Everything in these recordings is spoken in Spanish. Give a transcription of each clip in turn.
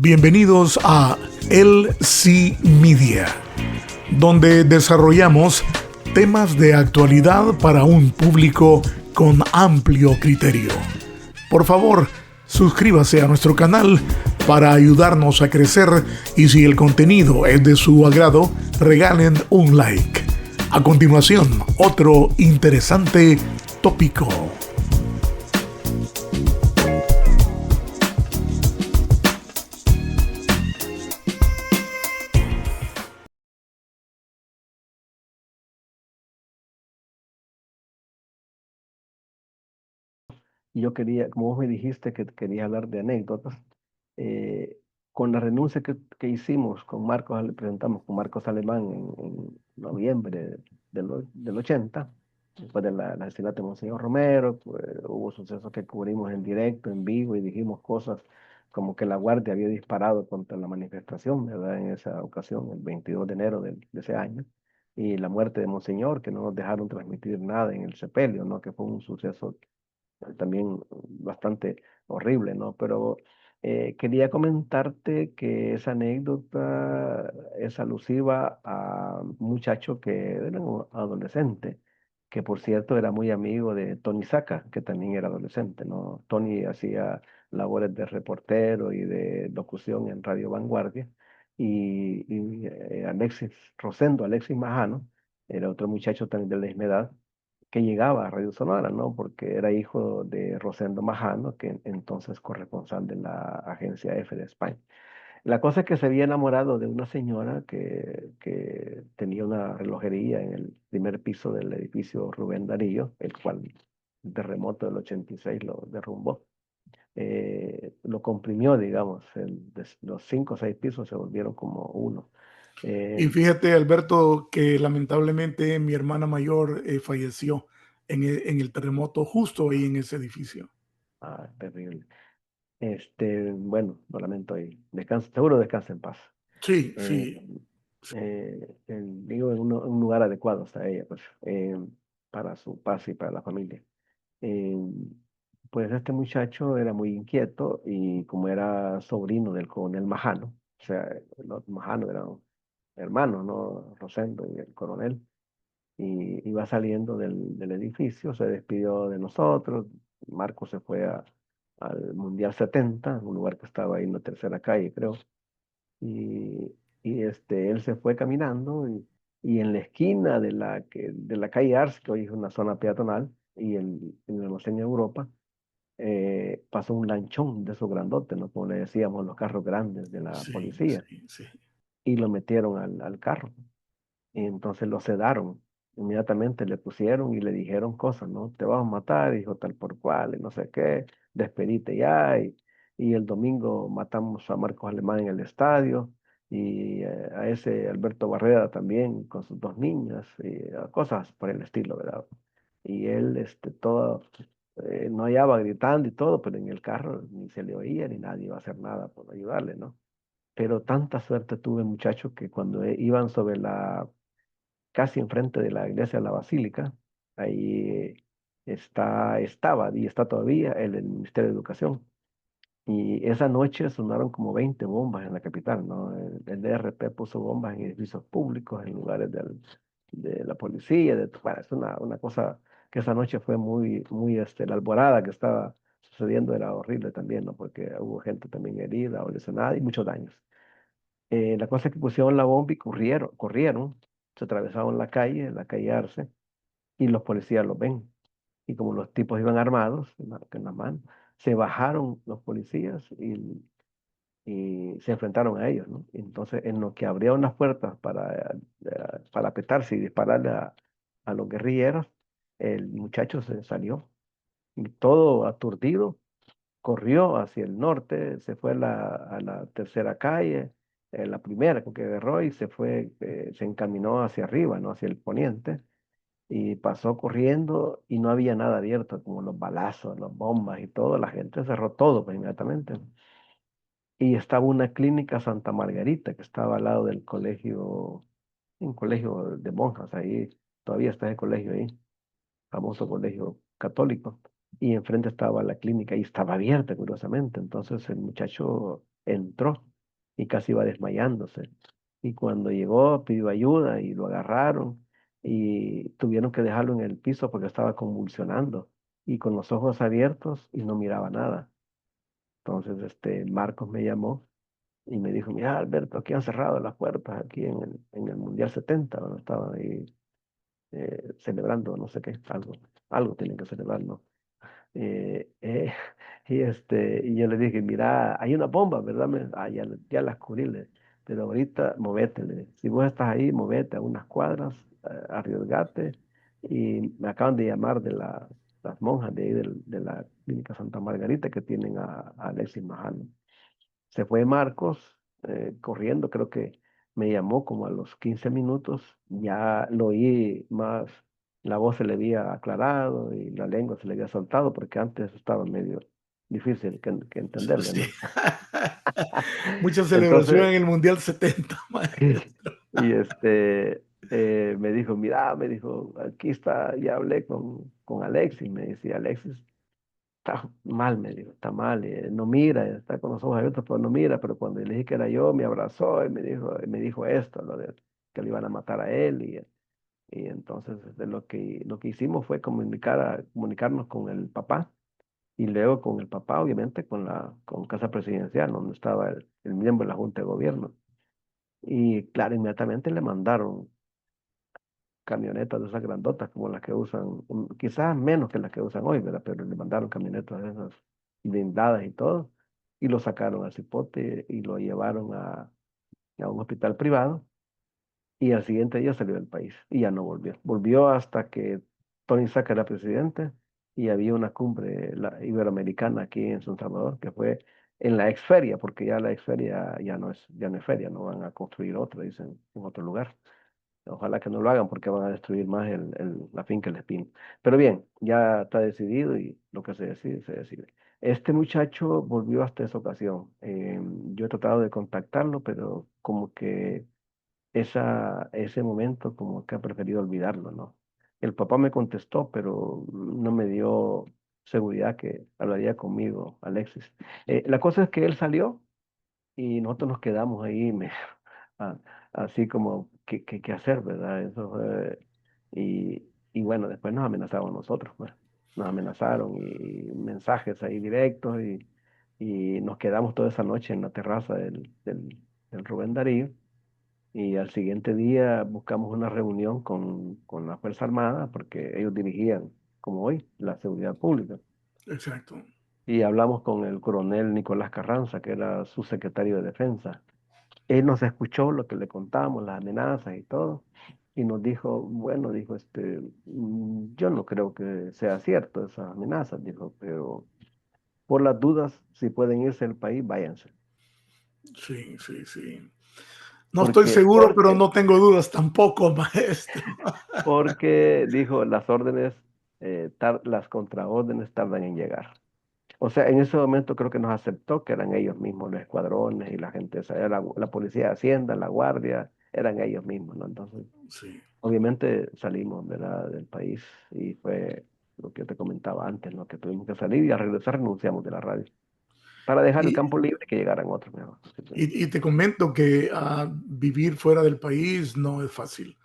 Bienvenidos a LC Media, donde desarrollamos temas de actualidad para un público con amplio criterio. Por favor, suscríbase a nuestro canal para ayudarnos a crecer y si el contenido es de su agrado, regalen un like. A continuación, otro interesante tópico. Y yo quería, como vos me dijiste que querías hablar de anécdotas, eh, con la renuncia que hicimos con Marcos, le presentamos con Marcos Alemán en noviembre del 80, después del asesinato de Monseñor Romero, pues, hubo sucesos que cubrimos en directo, en vivo, y dijimos cosas como que la Guardia había disparado contra la manifestación, ¿verdad? En esa ocasión, el 22 de enero de ese año, y la muerte de Monseñor, que no nos dejaron transmitir nada en el sepelio, ¿no? Que fue un suceso también bastante horrible, ¿no? Pero quería comentarte que esa anécdota es alusiva a un muchacho que era un adolescente, que por cierto era muy amigo de Tony Saca, que también era adolescente, ¿no? Tony hacía labores de reportero y de locución en Radio Vanguardia, y Alexis Majano, era otro muchacho también de la misma edad, que llegaba a Radio Sonora, ¿no? Porque era hijo de Rosendo Majano, que entonces corresponsal de la agencia F de España. La cosa es que se había enamorado de una señora que tenía una relojería en el primer piso del edificio Rubén Darío, el cual el terremoto del 86 lo derrumbó. Lo comprimió, digamos, los 5 o 6 pisos se volvieron como uno. Y Eh, fíjate, Alberto, que lamentablemente mi hermana mayor falleció en el terremoto justo ahí en ese edificio. Terrible. Bueno, lo lamento y seguro descansa en paz. Sí, Eh, sí. Digo, en un lugar adecuado está ella, pues, para su paz y para la familia. Eh, pues este muchacho era muy inquieto y como era sobrino del coronel Majano, o sea, los Majano eran hermanos, ¿no? Rosendo y el coronel, y iba saliendo del edificio, se despidió de nosotros. Marco se fue al Mundial 70, un lugar que estaba ahí en la tercera calle, creo, y, él se fue caminando, y en la esquina de la calle Ars, que hoy es una zona peatonal, y en el almacén Europa, pasó un lanchón de esos grandotes, ¿no? Como le decíamos, los carros grandes de la Sí, policía, sí, sí. y lo metieron al carro. Y entonces lo sedaron. Inmediatamente le pusieron y le dijeron cosas, ¿no? Te vamos a matar, dijo tal por cual, y no sé qué, despedite ya. Y el domingo matamos a Marcos Alemán en el estadio, y a ese Alberto Barrera también con sus 2 niñas, y cosas por el estilo, ¿verdad? Y él, todo, no hallaba gritando y todo, pero en el carro ni se le oía ni nadie iba a hacer nada por ayudarle, ¿no? Pero tanta suerte tuve, muchachos, que cuando iban sobre casi enfrente de la iglesia de la Basílica, ahí estaba y está todavía el Ministerio de Educación. Y esa noche sonaron como 20 bombas en la capital, ¿no? El DRP puso bombas en edificios públicos, en lugares de la policía, bueno, es una cosa que esa noche fue muy, muy, la alborada que estaba sucediendo era horrible también, ¿no? Porque hubo gente también herida o lesionada y muchos daños. La cosa es que pusieron la bomba y corrieron, se atravesaron la calle Arce, y los policías los ven. Y como los tipos iban armados, en la mano, se bajaron los policías y se enfrentaron a ellos, ¿no? Entonces, en lo que abrieron las puertas para petarse y dispararle a los guerrilleros, el muchacho se salió, y todo aturdido corrió hacia el norte, se fue a la tercera calle, la primera que agarró, y se encaminó hacia arriba, ¿no? Hacia el poniente, y pasó corriendo y no había nada abierto, como los balazos, las bombas y todo, la gente cerró todo, pues, inmediatamente. Y estaba una clínica Santa Margarita que estaba al lado del colegio, un colegio de monjas, ahí todavía está el colegio ahí, famoso colegio católico, y enfrente estaba la clínica y estaba abierta, curiosamente. Entonces el muchacho entró y casi iba desmayándose. Y cuando llegó pidió ayuda y lo agarraron y tuvieron que dejarlo en el piso porque estaba convulsionando y con los ojos abiertos y no miraba nada. Entonces, Marcos me llamó y me dijo, mira, Alberto, aquí han cerrado las puertas, aquí en el Mundial 70 donde estaban ahí celebrando, no sé qué, algo tienen que celebrar, ¿no? Eh, eh, y yo le dije, mira, hay una bomba, ¿verdad? Ya la descubrí, pero ahorita movete, si vos estás ahí, movete a unas cuadras, arriesgate, y me acaban de llamar de las monjas de ahí de la Clínica Santa Margarita que tienen a Alexis Majano. Se fue Marcos corriendo, creo que me llamó como a los 15 minutos, ya lo oí más, la voz se le había aclarado y la lengua se le había soltado porque antes estaba medio difícil que entenderle, Sí. ¿no? Mucha celebración Entonces, en el Mundial 70, maestro. y me dijo, mira, me dijo, aquí está, ya hablé con Alexis, me decía Alexis. Está mal, me dijo, está mal, no mira, está con los ojos abiertos, pero no mira, pero cuando le dije que era yo, me abrazó y me dijo esto, lo de que le iban a matar a él, y entonces lo que hicimos fue comunicarnos con el papá, y luego con el papá, obviamente, con Casa Presidencial, donde estaba el miembro de la Junta de Gobierno. Y claro, inmediatamente le mandaron camionetas de esas grandotas como las que usan, quizás menos que las que usan hoy, ¿verdad? Pero le mandaron camionetas de esas blindadas y todo, y lo sacaron al cipote y lo llevaron a un hospital privado, y al siguiente día salió del país y ya no volvió. Volvió hasta que Tony Saca era presidente y había una cumbre iberoamericana aquí en San Salvador, que fue en la exferia, porque ya la exferia ya no es feria, no van a construir otra, dicen, en otro lugar. Ojalá que no lo hagan porque van a destruir más la finca El Espín. Pero bien, ya está decidido y lo que se decide, se decide. Este muchacho volvió hasta esa ocasión. Yo he tratado de contactarlo, pero como que ese momento como que ha preferido olvidarlo, ¿no? El papá me contestó, pero no me dio seguridad que hablaría conmigo, Alexis. La cosa es que él salió y nosotros nos quedamos ahí, a- así como, ¿qué hacer, verdad? Eso fue, y bueno, después nos amenazaron a nosotros, pues. Nos amenazaron y mensajes ahí directos y nos quedamos toda esa noche en la terraza del Rubén Darío y al siguiente día buscamos una reunión con la Fuerza Armada porque ellos dirigían, como hoy, la seguridad pública. Exacto. Y hablamos con el coronel Nicolás Carranza, que era su secretario de defensa. Él nos escuchó lo que le contamos, las amenazas y todo, y nos dijo, bueno, dijo, yo no creo que sea cierto esas amenazas, dijo, pero por las dudas, si pueden irse del país, váyanse. Sí, sí, sí. No estoy Porque, seguro, pero porque, no tengo dudas tampoco, maestro. porque, dijo, las órdenes, las contraórdenes tardan en llegar. O sea, en ese momento creo que nos aceptó que eran ellos mismos los escuadrones y la gente, esa era la policía de Hacienda, la guardia, eran ellos mismos, ¿no? Entonces, Sí. obviamente salimos, ¿verdad?, del país y fue lo que yo te comentaba antes, ¿no? Que tuvimos que salir y al regresar renunciamos de la radio para dejar el Y, campo libre y que llegaran otros, mejor. y te comento que vivir fuera del país no es fácil.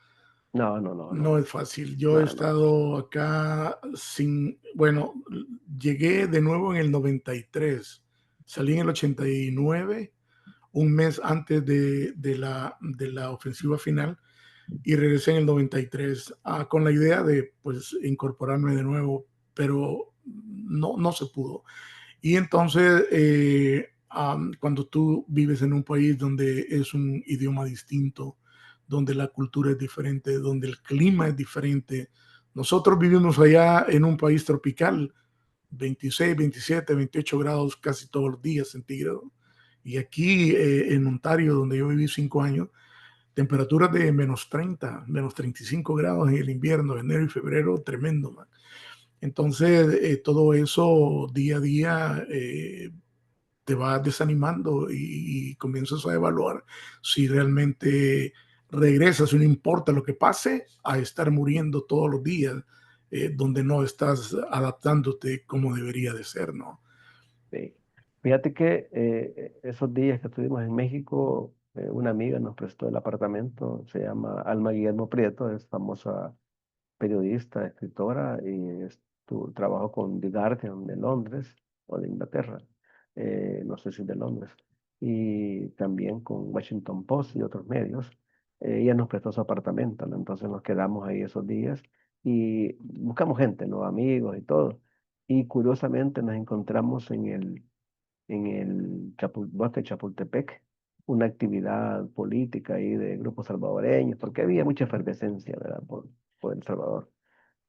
No, no, no, No no, es fácil. Yo he no, no. estado acá bueno, llegué de nuevo en el 93. Salí en el 89, un mes antes de la ofensiva final, y regresé en el 93 con la idea de pues incorporarme de nuevo, pero no se pudo. Y entonces, cuando tú vives en un país donde es un idioma distinto, donde la cultura es diferente, donde el clima es diferente, nosotros vivimos allá en un país tropical, 26, 27, 28 grados casi todos los días centígrados. Y aquí en Ontario, donde yo viví 5 años, temperaturas de -30, -35 grados en el invierno, enero y febrero, tremendo, man. Entonces, todo eso día a día te vas desanimando y comienzas a evaluar si realmente regresas, y no importa lo que pase, a estar muriendo todos los días, donde no estás adaptándote como debería de ser, ¿no? Sí. Fíjate que esos días que estuvimos en México, una amiga nos prestó el apartamento, se llama Alma Guillermo Prieto, es famosa periodista, escritora y trabajó con The Guardian de Londres o de Inglaterra, no sé si de Londres, y también con Washington Post y otros medios. Ella nos prestó su apartamento, ¿no? Entonces nos quedamos ahí esos días y buscamos gente, ¿no? Amigos y todo. Y curiosamente nos encontramos en el bosque de Chapultepec, una actividad política ahí de grupos salvadoreños, porque había mucha efervescencia, ¿verdad? Por El Salvador.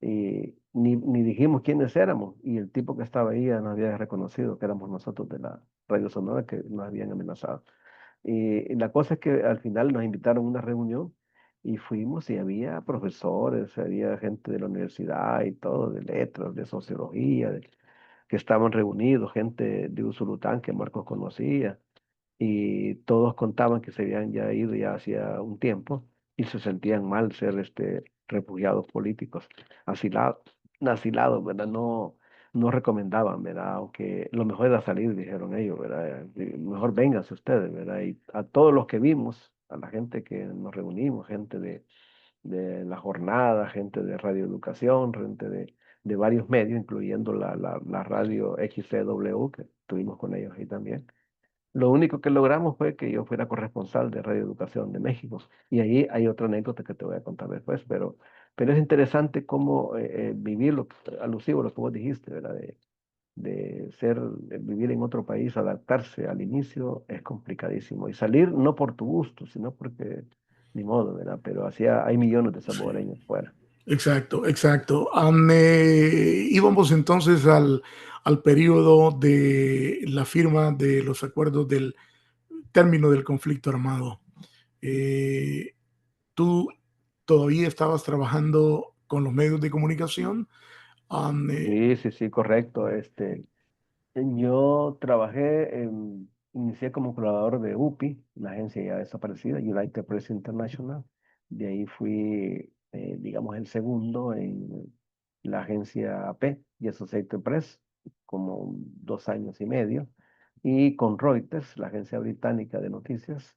Y ni dijimos quiénes éramos, y el tipo que estaba ahí ya nos había reconocido que éramos nosotros de la Radio Sonora que nos habían amenazado. Y la cosa es que al final nos invitaron a una reunión y fuimos y había profesores, había gente de la universidad y todo, de letras, de sociología, que estaban reunidos, gente de Usulután que Marcos conocía, y todos contaban que se habían ya ido ya hacía un tiempo y se sentían mal ser refugiados políticos, asilados, ¿verdad? No, no recomendaban, ¿verdad? Aunque lo mejor era salir, dijeron ellos, ¿verdad? Mejor vénganse ustedes, ¿verdad? Y a todos los que vimos, a la gente que nos reunimos, gente de la jornada, gente de radioeducación, gente de varios medios, incluyendo la radio XCW, que estuvimos con ellos ahí también. Lo único que logramos fue que yo fuera corresponsal de Radio Educación de México. Y ahí hay otra anécdota que te voy a contar después, pero es interesante cómo vivir alusivo a lo que vos dijiste, ¿verdad? De vivir en otro país, adaptarse al inicio es complicadísimo. Y salir no por tu gusto, sino porque ni modo, ¿verdad? Pero así hay millones de Sí, salvadoreños fuera. exacto, exacto. Íbamos entonces al periodo de la firma de los acuerdos del término del conflicto armado. Eh, ¿Tú todavía estabas trabajando con los medios de comunicación? Sí, sí, sí, correcto. Yo inicié como colaborador de UPI, una agencia ya desaparecida, United Press International. De ahí fui, digamos, el segundo en la agencia AP y Associated Press, como 2 años y medio. Y con Reuters, la agencia británica de noticias,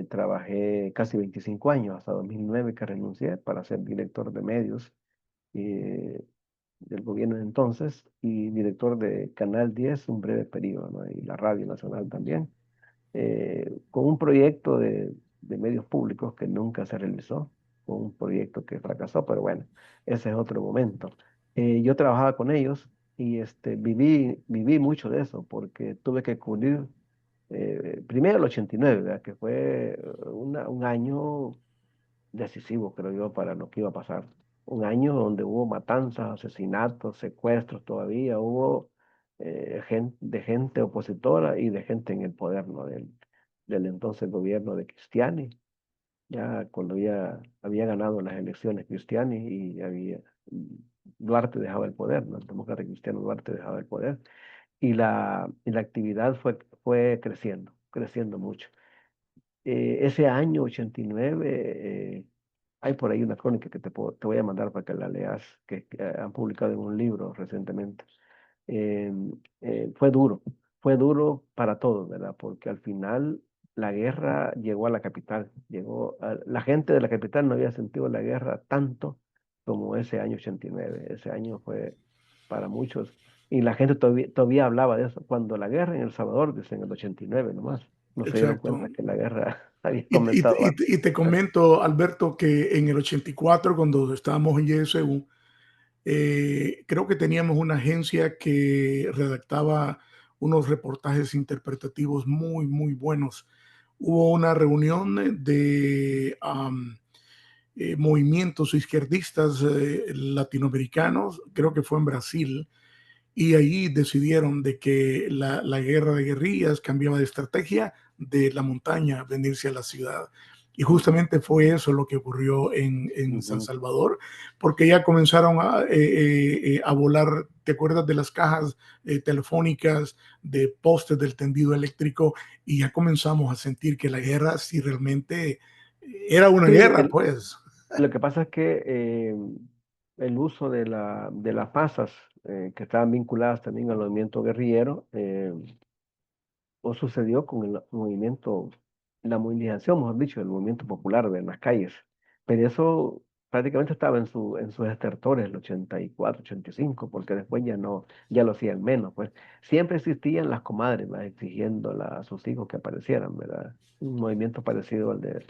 trabajé casi 25 años, hasta 2009 que renuncié para ser director de medios. eh, del gobierno de entonces y director de Canal 10 un breve periodo, ¿no? Y la Radio Nacional también, con un proyecto de medios públicos que nunca se realizó, con un proyecto que fracasó, pero bueno, ese es otro momento. Yo trabajaba con ellos y viví mucho de eso porque tuve que cubrir primero el 89, ¿verdad? Que fue un año decisivo, creo yo, para lo que iba a pasar. Un año donde hubo matanzas, asesinatos, secuestros todavía, hubo de gente opositora y de gente en el poder, ¿no? Del entonces gobierno de Cristiani, ya cuando había ganado las elecciones Cristiani Duarte dejaba el poder, ¿no? El demócrata cristiano Duarte dejaba el poder y la actividad fue creciendo, creciendo mucho. Ese año 89, hay por ahí una crónica que te voy a mandar para que la leas, que han publicado en un libro recientemente. Eh, fue duro para todos, ¿verdad? Porque al final la guerra llegó a la capital, la gente de la capital no había sentido la guerra tanto como ese año 89. Ese año fue para muchos, y la gente todavía hablaba de eso, cuando la guerra en El Salvador, desde en el 89 nomás, no se dieron Exacto. cuenta que la guerra había Y, y te comenzado y te- y te antes. comento, Alberto, que en el 84, cuando estábamos en YSU, creo que teníamos una agencia que redactaba unos reportajes interpretativos muy, muy buenos. Hubo una reunión de movimientos izquierdistas latinoamericanos, creo que fue en Brasil, y ahí decidieron de que la guerra de guerrillas cambiaba de estrategia de la montaña venirse a la ciudad. Y Ujú, justamente fue eso lo que ocurrió en San ujú. Salvador, porque ya comenzaron a volar, ¿te acuerdas de las cajas telefónicas, de postes del tendido eléctrico? Y ya comenzamos a sentir que la guerra sí realmente era una Sí, guerra, pues. lo que pasa es que el uso de las masas que estaban vinculadas también al movimiento guerrillero o sucedió con el movimiento, la movilización, mejor dicho, el movimiento popular en las calles. Pero eso prácticamente estaba en sus estertores, el 84, 85, porque después ya no, ya lo hacían menos, pues. Siempre existían las comadres, ¿verdad? Exigiendo a sus hijos que aparecieran, ¿verdad? Un movimiento parecido al de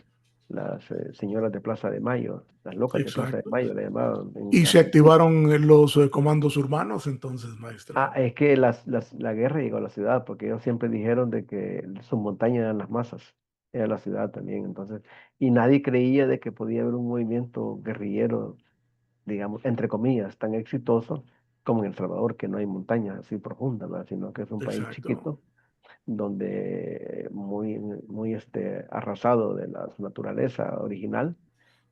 las señoras de Plaza de Mayo, las locas de Plaza de Exacto. Mayo, le llamaban en Y se Argentina. activaron los comandos urbanos, entonces, maestro. Ah, es que la guerra llegó a la ciudad, porque ellos siempre dijeron de que sus montañas eran las masas, era la ciudad también, entonces, y nadie creía de que podía haber un movimiento guerrillero, digamos, entre comillas, tan exitoso como en El Salvador, que no hay montañas así profundas, ¿verdad? Sino que es un país Exacto. chiquito, donde muy arrasado de la su naturaleza original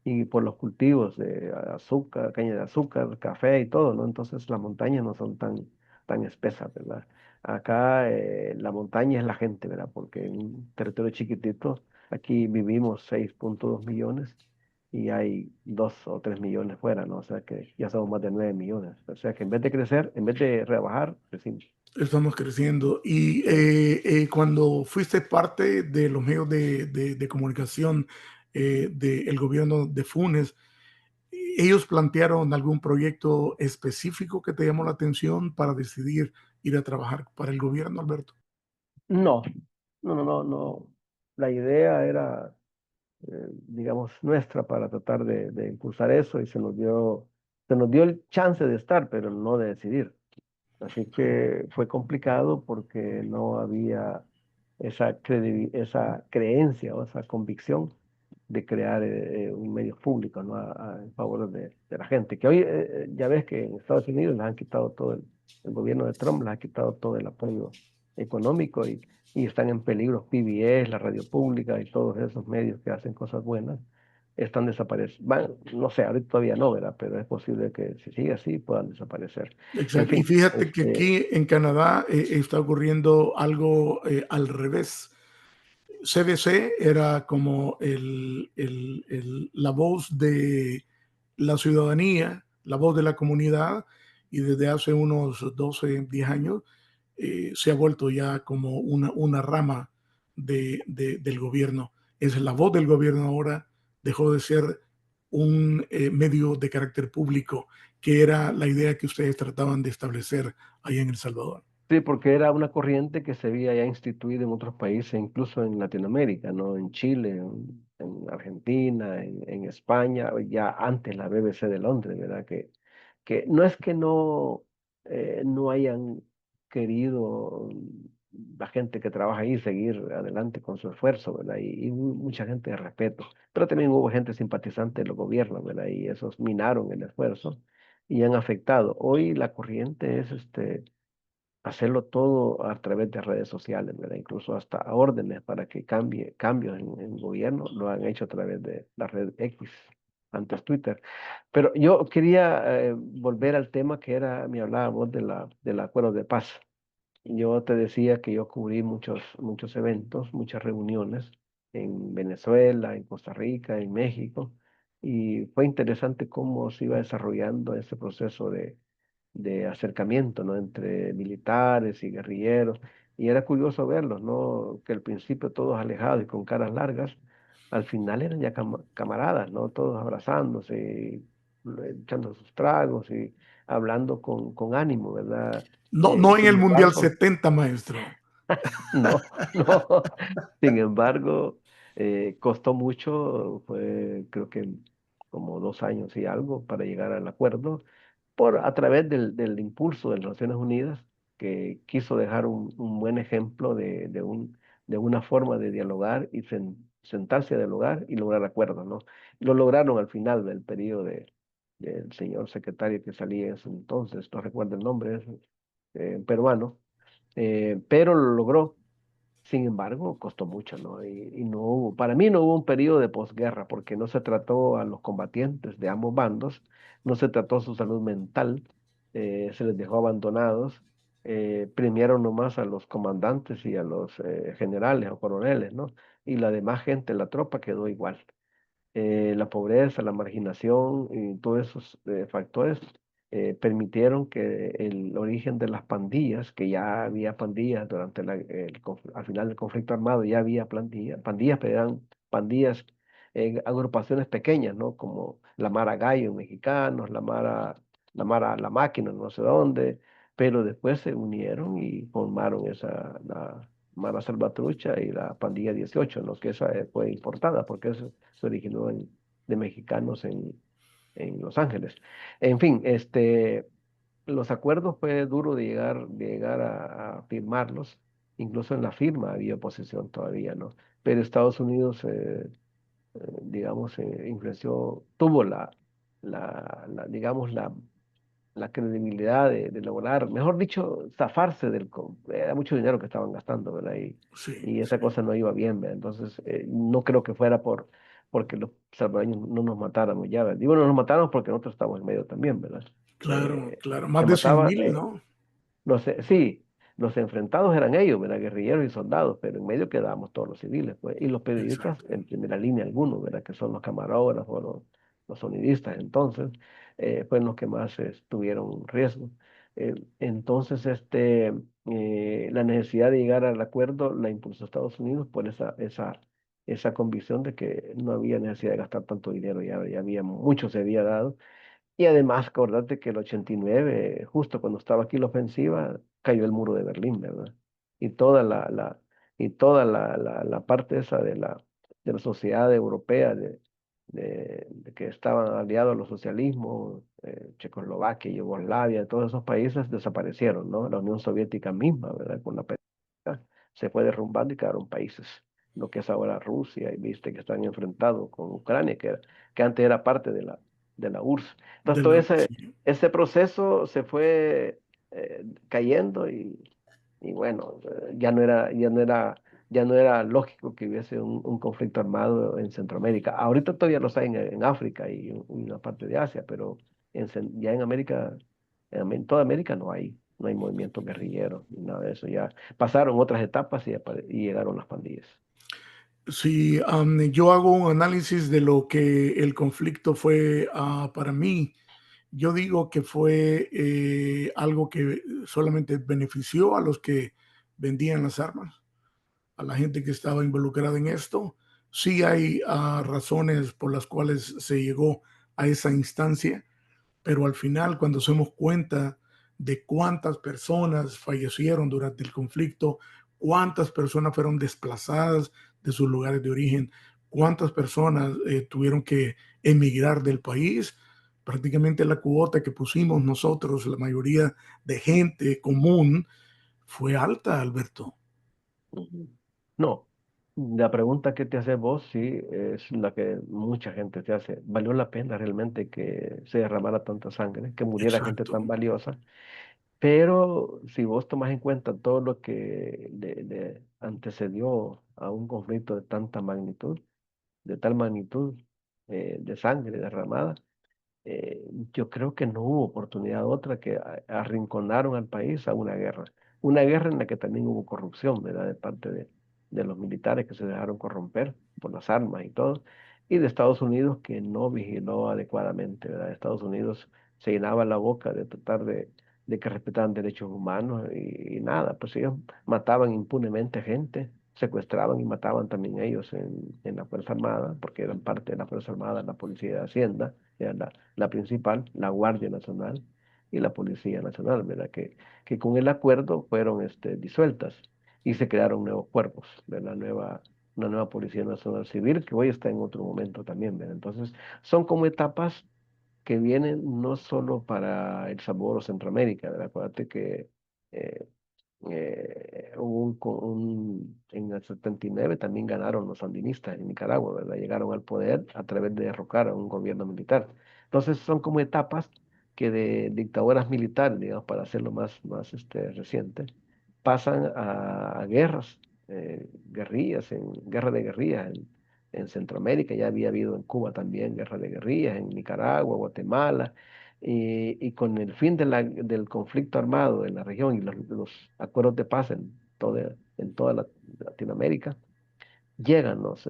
y por los cultivos de azúcar, caña de azúcar, café y todo, ¿no? Entonces las montañas no son tan espesas, ¿verdad? Acá la montaña es la gente, ¿verdad? Porque en un territorio chiquitito, aquí vivimos 6.2 millones y hay 2 o 3 millones fuera, ¿no? O sea que ya somos más de 9 millones. O sea que en vez de crecer, en vez de rebajar, crecimos. Estamos creciendo. Y Sí. cuando fuiste parte de los medios de comunicación del gobierno de Funes, ¿ellos plantearon algún proyecto específico que te llamó la atención para decidir ir a trabajar para el gobierno, Alberto? No, no. La idea era digamos, nuestra para tratar de impulsar eso y se nos dio el chance de estar, pero no de decidir. Así que fue complicado porque no había esa creencia o esa convicción de crear un medio público, ¿no? En favor de la gente. Que hoy ya ves que en Estados Unidos les han quitado todo el gobierno de Trump les ha quitado todo el apoyo económico y están en peligro PBS, la radio pública y todos esos medios que hacen cosas buenas están desapareciendo. No sé, ahorita todavía no, ¿verdad? Pero es posible que si sigue así puedan desaparecer. En Exacto. Y fin, fíjate que aquí en Canadá está ocurriendo algo al revés. CDC era como la voz de la ciudadanía, la voz de la comunidad, y desde hace unos 12, 10 años se ha vuelto ya como una rama del gobierno. Es la voz del gobierno ahora, dejó de ser un medio de carácter público, que era la idea que ustedes trataban de establecer ahí en El Salvador. sí, porque era una corriente que se había ya instituido en otros países, incluso en Latinoamérica, ¿no? En Chile, en Argentina, en España, ya antes la BBC de Londres, ¿verdad? Que no es que no hayan querido la gente que trabaja ahí seguir adelante con su esfuerzo, ¿verdad? Y mucha gente de respeto, pero también hubo gente simpatizante de los gobiernos, ¿verdad? Y esos minaron el esfuerzo y han afectado. Hoy la corriente es hacerlo todo a través de redes sociales, ¿verdad? Incluso hasta órdenes para que cambios en gobierno lo han hecho a través de la red X, antes Twitter. Pero yo quería volver al tema que era, me hablaba vos del acuerdo de paz. Yo te decía que yo cubrí muchos eventos, muchas reuniones en Venezuela, en Costa Rica, en México, y fue interesante cómo se iba desarrollando ese proceso de acercamiento, ¿no? Entre militares y guerrilleros. Y era curioso verlos, ¿no? Que al principio todos alejados y con caras largas, al final eran ya camaradas, ¿no? Todos abrazándose, echando sus tragos y hablando con ánimo, ¿verdad? No, no en Sin el Mundial embargo, 70, maestro. no. Sin embargo, costó mucho, fue creo que como 2 años y algo para llegar al acuerdo a través del impulso de las Naciones Unidas, que quiso dejar un buen ejemplo de una forma de dialogar y sentarse a dialogar y lograr acuerdos, ¿no? Lo lograron al final del periodo del señor secretario que salía en ese entonces, no recuerdo el nombre, es peruano, pero lo logró. Sin embargo, costó mucho, ¿no? Y no hubo, para mí no hubo un periodo de posguerra porque no se trató a los combatientes de ambos bandos, no se trató su salud mental, se les dejó abandonados, premiaron nomás a los comandantes y a los generales o coroneles, ¿no? Y la demás gente, la tropa quedó igual. La pobreza, la marginación y todos esos factores permitieron que el origen de las pandillas, que ya había pandillas al final del conflicto armado, ya había pandillas, pero eran pandillas, agrupaciones pequeñas, ¿no? Como la Mara Gallo, mexicanos, la Máquina, no sé dónde, pero después se unieron y formaron la Mara Salvatrucha y la Pandilla 18, ¿no? Que esa fue importada, porque eso se originó de mexicanos en Los Ángeles. En fin, los acuerdos fue duro de llegar a firmarlos. Incluso en la firma había oposición todavía, ¿no? Pero Estados Unidos, digamos, tuvo digamos, la credibilidad de lograr, mejor dicho, zafarse era mucho dinero que estaban gastando, ¿verdad? Sí, Y esa sí. cosa no iba bien, ¿verdad? Entonces, no creo que fuera porque los salvadoreños no nos matáramos ya, ¿verdad? Digo, no nos matáramos porque nosotros estamos en medio también, ¿verdad? Claro, claro. Más Se de 100 mataba, mil, ¿no? sí, los enfrentados eran ellos, ¿verdad? Guerrilleros y soldados, pero en medio quedábamos todos los civiles, pues, y los periodistas Exacto. en primera línea algunos, ¿verdad? Que son los camarógrafos, los sonidistas, entonces, fueron los que más tuvieron riesgo. Entonces, la necesidad de llegar al acuerdo la impulsó Estados Unidos por esa convicción de que no había necesidad de gastar tanto dinero, ya había mucho se había dado y además, acordate que el 89, justo cuando estaba aquí la ofensiva, cayó el muro de Berlín, ¿verdad? Y toda la parte esa de la sociedad europea, de que estaban aliados a los socialismos, Checoslovaquia, Yugoslavia, todos esos países desaparecieron, ¿no? La Unión Soviética misma, ¿verdad? Con la pérdida, se fue derrumbando y quedaron países. Lo que es ahora Rusia, y viste que están enfrentados con Ucrania, que antes era parte de la URSS. Entonces, todo ese, Sí, ese proceso se fue cayendo y bueno, ya no era lógico que hubiese un conflicto armado en Centroamérica. Ahorita todavía los hay en África y una parte de Asia, pero ya en América, en toda América no hay movimientos guerrilleros ni nada de eso. Ya pasaron otras etapas y llegaron las pandillas. sí, yo hago un análisis de lo que el conflicto fue para mí. Yo digo que fue algo que solamente benefició a los que vendían las armas, a la gente que estaba involucrada en esto. Sí hay razones por las cuales se llegó a esa instancia, pero al final cuando se damos cuenta de cuántas personas fallecieron durante el conflicto, cuántas personas fueron desplazadas de sus lugares de origen, cuántas personas tuvieron que emigrar del país, prácticamente la cuota que pusimos nosotros, la mayoría de gente común, fue alta, Alberto. Ujú. No, la pregunta que te haces vos, sí, es la que mucha gente te hace. ¿Valió la pena realmente que se derramara tanta sangre, que muriera gente Exacto, tan valiosa? Pero si vos tomas en cuenta todo lo que le antecedió a un conflicto de tal magnitud de sangre derramada, eh, yo creo que no hubo oportunidad otra que arrinconaron al país a una guerra en la que también hubo corrupción, ¿verdad? De parte de los militares que se dejaron corromper por las armas y todo, y de Estados Unidos que no vigiló adecuadamente, ¿verdad? Estados Unidos se llenaba la boca de tratar de que respetaran derechos humanos y nada, pues ellos mataban impunemente gente. Secuestraban y mataban también ellos en la Fuerza Armada, porque eran parte de la Fuerza Armada, la Policía de Hacienda, era la principal, la Guardia Nacional y la Policía Nacional, ¿verdad? Que con el acuerdo fueron disueltas y se crearon nuevos cuerpos, ¿verdad? Una nueva Policía Nacional Civil que hoy está en otro momento también, ¿verdad? Entonces, son como etapas que vienen no solo para El Salvador o Centroamérica, ¿verdad? Acuérdate que eh, en el 79 también ganaron los sandinistas en Nicaragua, ¿verdad? Llegaron al poder a través de derrocar a un gobierno militar. Entonces son como etapas que de dictaduras militares, digamos, para hacerlo más reciente, pasan a guerras, guerra de guerrillas en Centroamérica, ya había habido en Cuba también guerra de guerrillas, en Nicaragua, Guatemala, y con el fin del conflicto armado en la región y los acuerdos de paz en toda Latinoamérica, llegan los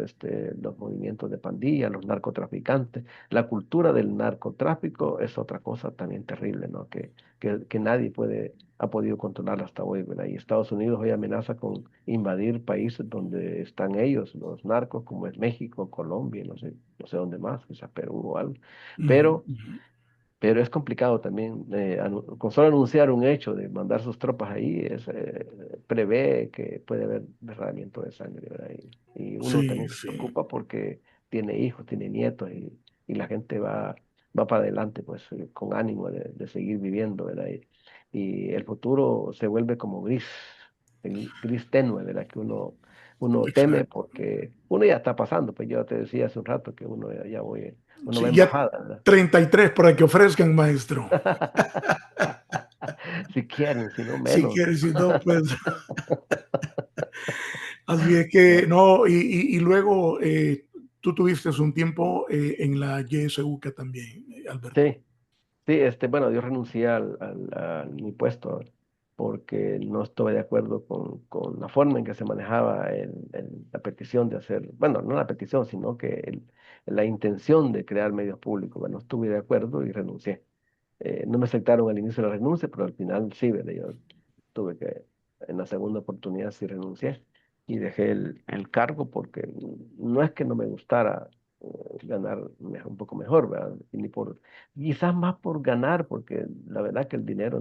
movimientos de pandillas, los narcotraficantes. La cultura del narcotráfico es otra cosa también terrible, ¿no? Que nadie ha podido controlar hasta hoy, ¿verdad? Y Estados Unidos hoy amenaza con invadir países donde están ellos, los narcos, como es México, Colombia, no sé dónde más, quizás Perú o algo. Ujú, Pero ujú. pero es complicado también, con solo anunciar un hecho de mandar sus tropas ahí, prevé que puede haber derramamiento de sangre, ¿verdad? Y uno Sí, también se sí. preocupa porque tiene hijos, tiene nietos y la gente va para adelante, pues, con ánimo de seguir viviendo, ¿verdad? Y el futuro se vuelve como gris, gris tenue, ¿verdad? Que uno teme Exacto. porque uno ya está pasando, pues yo te decía hace un rato que uno va Sí, en ya bajada, ¿verdad? 33 para que ofrezcan, maestro. Si quieren, si no Si menos. quieres, si no, pues. Así es que, Ya. no, y luego tú tuviste un tiempo en la YSUCA también, Alberto. Sí, sí, bueno, yo renuncié a mi puesto porque no estuve de acuerdo con la forma en que se manejaba la petición de hacer, bueno, no la petición, sino que la intención de crear medios públicos. Bueno, no estuve de acuerdo y renuncié. No me aceptaron al inicio la renuncia, pero al final sí, ¿verdad? Yo tuve que, en la segunda oportunidad sí renuncié y dejé el cargo porque no es que no me gustara ganar un poco mejor, ¿verdad? Y ni quizás más por ganar, porque la verdad que el dinero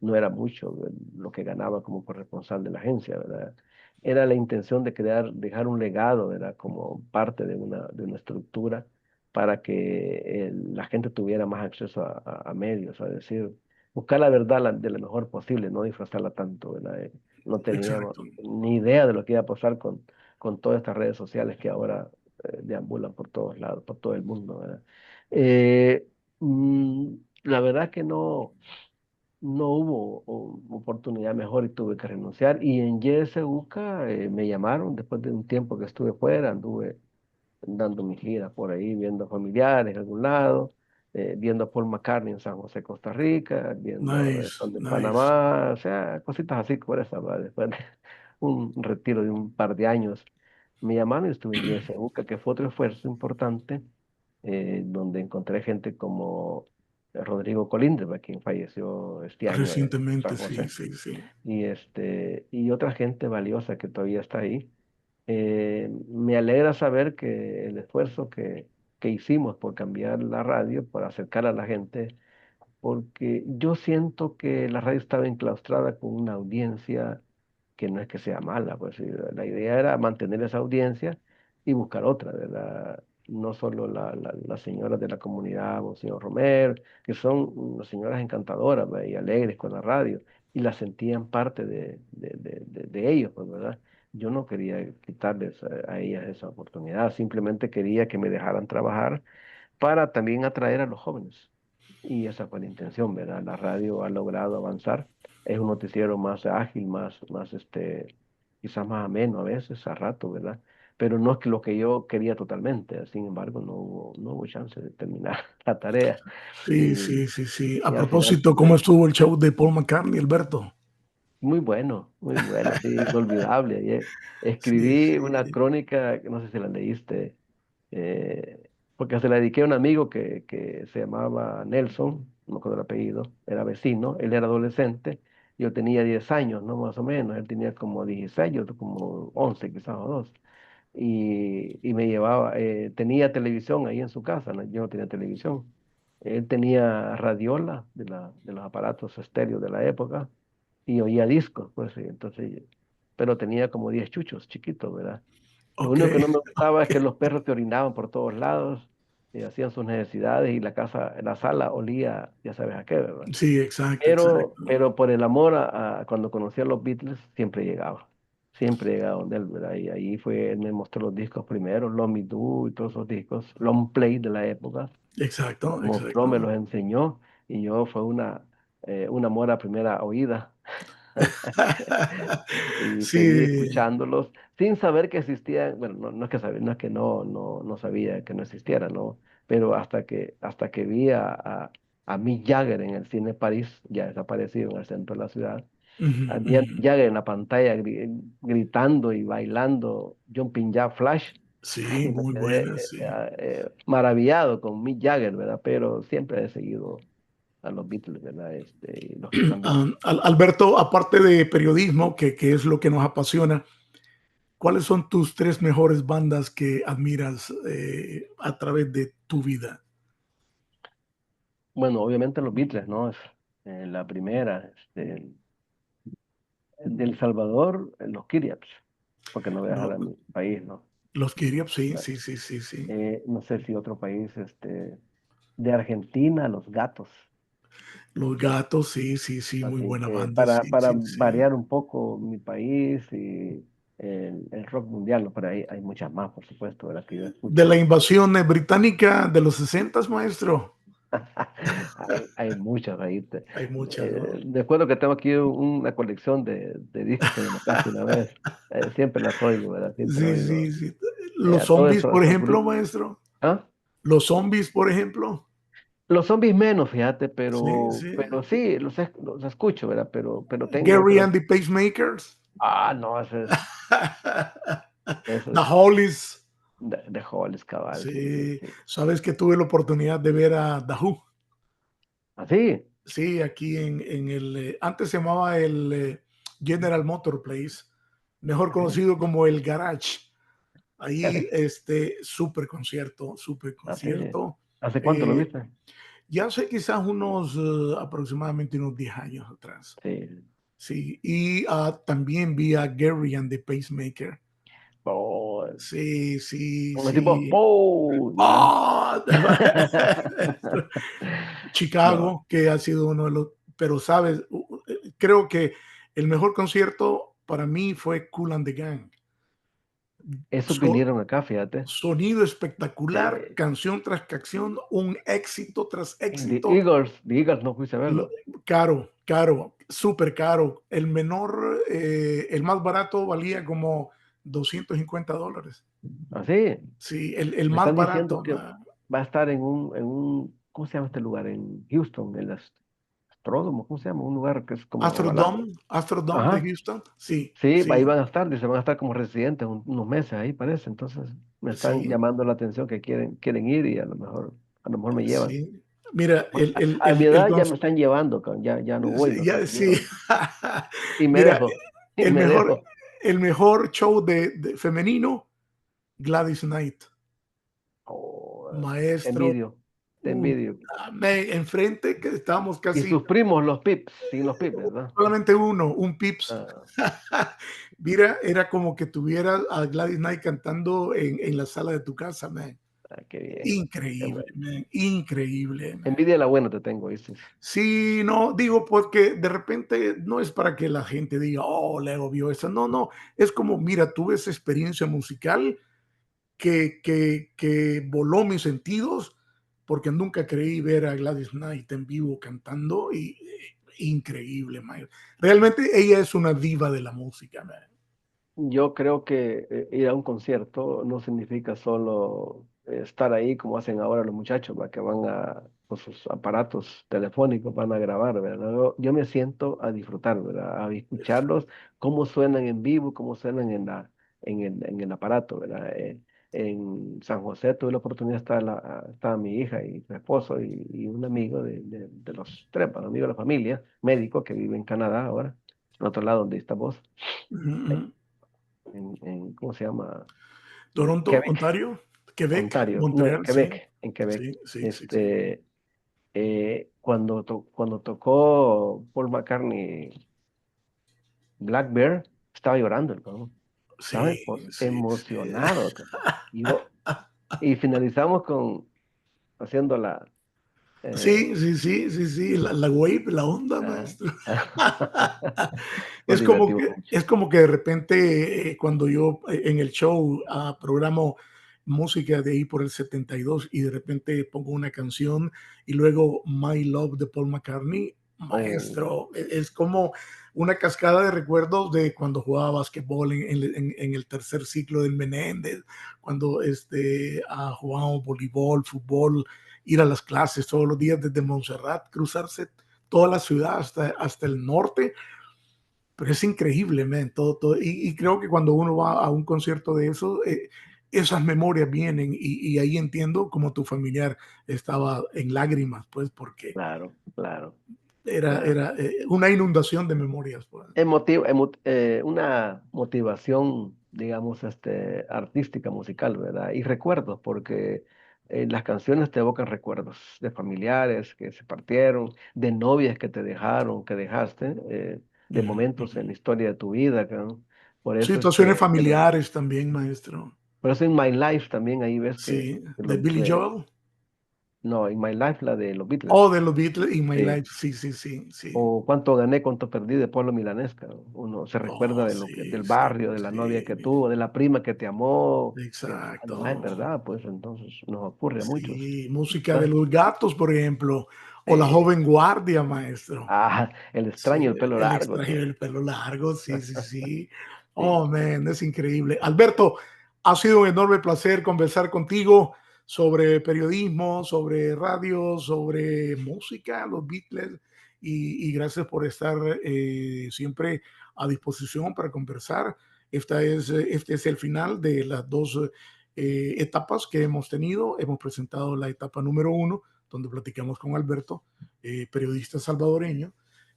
no era mucho lo que ganaba como corresponsal de la agencia, ¿verdad? Era la intención de dejar un legado, ¿verdad? Como parte de una estructura para que la gente tuviera más acceso a medios, a decir, buscar la verdad de la mejor posible, no disfrazarla tanto, ¿verdad? No teníamos Exacto. ni idea de lo que iba a pasar con todas estas redes sociales que ahora deambulan por todos lados, por todo el mundo, ¿verdad? Eh, mm, la verdad que no hubo oportunidad mejor y tuve que renunciar. Y en YSUCA me llamaron después de un tiempo que estuve fuera, anduve dando mis giras por ahí, viendo familiares en algún lado, viendo a Paul McCartney en San José, Costa Rica, Nice, estando en nice. Panamá, o sea, cositas así por esa, ¿verdad? Después de un retiro de un par de años, me llamaron y estuve en YSUCA, que fue otro esfuerzo importante, donde encontré gente como Rodrigo Colindres, quien falleció este año en Recientemente, San sí, José, sí, sí. y otra gente valiosa que todavía está ahí. Me alegra saber que el esfuerzo que hicimos por cambiar la radio, por acercar a la gente, porque yo siento que la radio estaba enclaustrada con una audiencia que no es que sea mala, pues la idea era mantener esa audiencia y buscar otra, ¿verdad? No solo las señoras de la comunidad, señor Romero, que son unas señoras encantadoras, ¿verdad? Y alegres con la radio, y las sentían parte de ellos, pues, ¿verdad? Yo no quería quitarles a ellas esa oportunidad, simplemente quería que me dejaran trabajar para también atraer a los jóvenes. Y esa fue la intención, ¿verdad? La radio ha logrado avanzar. Es un noticiero más ágil, quizás más ameno a veces, a rato, ¿verdad? Pero no es que lo que yo quería totalmente. Sin embargo, no hubo chance de terminar la tarea. Sí, Y, sí, sí, sí. A y al final propósito, ¿cómo estuvo el show de Paul McCartney, Alberto? muy bueno, sí, inolvidable. Sí, Escribí una sí. crónica, que no sé si la leíste, porque se la dediqué a un amigo que se llamaba Nelson, no me acuerdo el apellido, era vecino, él era adolescente, yo tenía 10 años, ¿no? Más o menos, él tenía como 16, yo como 11 quizás o 12, y me llevaba, tenía televisión ahí en su casa, ¿no? Yo no tenía televisión, él tenía radiola de los aparatos estéreos de la época, y oía discos, pues, sí, entonces, pero tenía como 10 chuchos chiquitos, ¿verdad? Lo Ok, único que no me gustaba es que los perros te orinaban por todos lados, y hacían sus necesidades y la sala olía, ya sabes a qué, ¿verdad? sí, exacto, Pero, exacto. pero por el amor cuando conocí a los Beatles, siempre llegaba donde él, ¿verdad? Y ahí él me mostró los discos primero, Love Me Do y todos esos discos, long play de la época, me los Exacto, mostró, me exacto. los enseñó, y yo fue un amor a primera oída. Y seguí Sí, escuchándolos sin saber que existían, bueno, no es que sabía, no es que no sabía que no existiera, ¿no? Pero hasta que vi a Mick Jagger en el cine París, ya desaparecido en el centro de la ciudad, Ujú, A Mick ujú. Jagger en la pantalla gritando y bailando Jumping Jack Flash. Sí, Y me muy buena, quedé sí. maravillado con Mick Jagger, ¿verdad? Pero siempre he seguido a los Beatles, ¿verdad? Y los que están vivos. Alberto, aparte de periodismo, que es lo que nos apasiona, ¿cuáles son tus tres mejores bandas que admiras a través de tu vida? Bueno, obviamente los Beatles, ¿no? Es, la primera, de El Salvador, los Kyriaps, porque no voy a dejar Lo- a mi país, ¿no? los Kiriap, sí, sí, sí, sí, sí. No sé si otro país, de Argentina, los Gatos. Los Gatos, sí, sí, sí, muy Así buena que banda, sí, para sí, sí. variar un poco mi país y el rock mundial, ¿no? Pero hay muchas más, por supuesto, de las que yo De la escucho. invasión británica de los 60, maestro. Hay muchas ahí. Hay muchas, ¿no? Recuerdo que tengo aquí una colección de discos que me mandaste una vez. Siempre las oigo, ¿verdad? Siempre Sí, sí, oigo. sí. Los A todos zombies, esos, por esos ejemplo, grupos. maestro. ¿Ah? Los zombies, por ejemplo. Los zombies menos, fíjate, Sí, sí. pero sí, los escucho, ¿verdad? Pero tengo Gary otros. and the Pacemakers. No, ese The es Hollies. de Hollis, cabal, sí, sí, Sí. sí. Sabes que tuve la oportunidad de ver a The Who. Así, Sí, aquí en el, antes se llamaba el General Motor Place, mejor así, conocido como el Garage. Ahí, así, súper concierto, súper así. concierto. ¿Hace cuánto lo Eh, viste? ya hace quizás unos, aproximadamente unos 10 años atrás. Sí. Sí, y también vi a Gary and the Pacemaker. Oh, Sí, sí, como tipo, sí. ¡oh! ¿Verdad? ¡Oh! No, Chicago, que ha sido uno de los, pero sabes, creo que el mejor concierto para mí fue Kool and the Gang. esos So- vinieron acá, fíjate. sonido espectacular, Sí. canción tras canción, un éxito tras éxito. The Eagles no fuiste a Lo- verlo. Caro, caro, súper caro. El menor, el más barato valía como $250. Así, Sí, el me más están diciendo barato. que va a estar ¿cómo se llama este lugar? En Houston, el Astródromo, ¿cómo se llama? Un lugar que es como ovalado. Astrodome de Ajá. Houston. Sí, Sí, ahí sí, van a estar, dice, van a estar como residentes unos meses ahí, parece. Entonces, me están sí, llamando la atención que quieren ir y a lo mejor me llevan. sí. Mira, Bueno, a mi edad ya me están llevando, ya no voy, sí, ¿no? Pero ya, me sí. llevan. Y me Mira, dejo, y el me mejor, dejo. el mejor show de femenino, Gladys Knight. Oh, te Maestro, envidio, te uh, envidio. enfrente que estábamos Y casi sus primos, los Pips, siguen los Pips, ¿verdad? solamente uno, un Pips. Ah, Mira, era como que tuviera a Gladys Knight cantando en la sala de tu casa, man. qué bien. Qué Increíble, bueno. man. Increíble, man. Envidia de la buena te tengo, dices. Sí, no, digo porque de repente no es para que la gente diga, oh, Leo vio eso. No, no, es como, mira, tuve esa experiencia musical que voló mis sentidos porque nunca creí ver a Gladys Knight en vivo cantando y increíble, man. Realmente ella es una diva de la música, man. Yo creo que ir a un concierto no significa solo estar ahí como hacen ahora los muchachos, ¿va? Que van con sus aparatos telefónicos, van a grabar, ¿verdad? Yo me siento a disfrutar, ¿verdad? A escucharlos, cómo suenan en vivo, cómo suenan en el aparato, ¿verdad? En San José tuve la oportunidad de estar, estaba mi hija y su esposo y un amigo de los tres, ¿va? Amigo de la familia, médico que vive en Canadá ahora, en otro lado donde está vos ¿cómo se llama? Toronto, Quebec, Ontario, Quebec, Ontario, no, Montreal, sí, Quebec, en Quebec. sí, sí, sí, sí. Cuando tocó Paul McCartney Black Bear, estaba llorando el cabrón, estaba Sí, sí, sí. emocionado, cabrón. Y finalizamos haciendo eh, Sí, sí, sí, sí, sí, la wave, la onda, ah, maestro. nos divertimos mucho. Es como que de repente cuando yo en el show programo música de ahí por el 72 y de repente pongo una canción y luego My Love de Paul McCartney, Oh, maestro, es como una cascada de recuerdos de cuando jugaba basquetbol en el tercer ciclo del Menéndez, cuando jugábamos voleibol, fútbol, ir a las clases todos los días desde Montserrat, cruzarse toda la ciudad hasta el norte pero es increíble, man, todo. Y creo que cuando uno va a un concierto de eso, esas memorias vienen y ahí entiendo cómo tu familiar estaba en lágrimas, pues, porque Claro, claro, claro. era una inundación de memorias, pues. Una motivación, digamos, artística, musical, ¿verdad? Y recuerdos, porque las canciones te evocan recuerdos de familiares que se partieron, de novias que te dejaron, que dejaste, de momentos en la historia de tu vida, ¿no? Por eso, Situaciones familiares también, maestro. por eso en My Life también ahí ves Sí, que de Billy Joel. no, en My Life la de los Beatles, Oh, de los Beatles in My sí. Life. Sí, sí, sí, sí. O cuánto gané, cuánto perdí de Pueblo Milanesca. Uno se recuerda Oh, de sí, del sí, barrio, de la novia que sí. tuvo, de la prima que te amó, que además es Exacto. verdad, pues entonces nos ocurre a muchos. Sí, música de ¿Verdad? los Gatos, por ejemplo, o La Sí. Joven Guardia, maestro. El Sí, extraño, el pelo el largo. extraño del pelo largo, sí, sí, sí. Oh, Sí, man, es increíble. Alberto, ha sido un enorme placer conversar contigo sobre periodismo, sobre radio, sobre música, los Beatles, y gracias por estar siempre a disposición para conversar. Este es el final de las dos etapas que hemos tenido. Hemos presentado la etapa número uno, donde platicamos con Alberto, periodista salvadoreño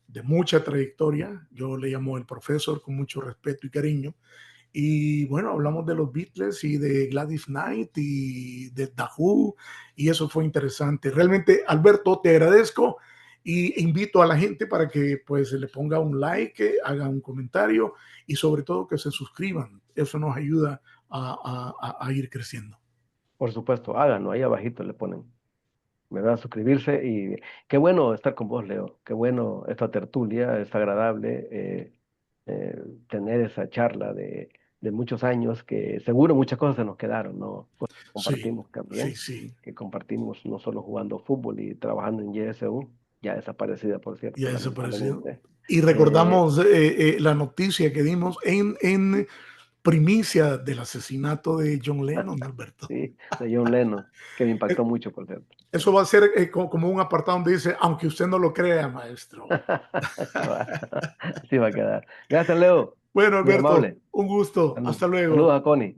de mucha trayectoria. Yo le llamo el profesor con mucho respeto y cariño. Y bueno, hablamos de los Beatles y de Gladys Knight y de The Who, y eso fue interesante. Realmente, Alberto, te agradezco y invito a la gente para que pues le ponga un like, haga un comentario y sobre todo que se suscriban. Eso nos ayuda a ir creciendo. por supuesto, háganlo, ahí abajito le ponen, ¿verdad? Suscribirse y qué bueno estar con vos, Leo. Qué bueno esta tertulia, es agradable tener esa charla de muchos años que seguro muchas cosas se nos quedaron, ¿no? Cosas que Sí, compartimos sí, también, sí. que compartimos no solo jugando fútbol y trabajando en YSU, ya desaparecida, por Ya cierto, desapareció. lamentablemente. Y Eh, recordamos la noticia que dimos en primicia del asesinato de John Lennon, Alberto. sí, de John Lennon, que me Eh, impactó mucho, por cierto. Eso va a ser como un apartado donde dice, aunque usted no lo crea, maestro. Cabal. Así va a quedar. Gracias, Leo. Bueno, Muy Alberto, amable. un gusto. Hasta Saludos luego. a Connie.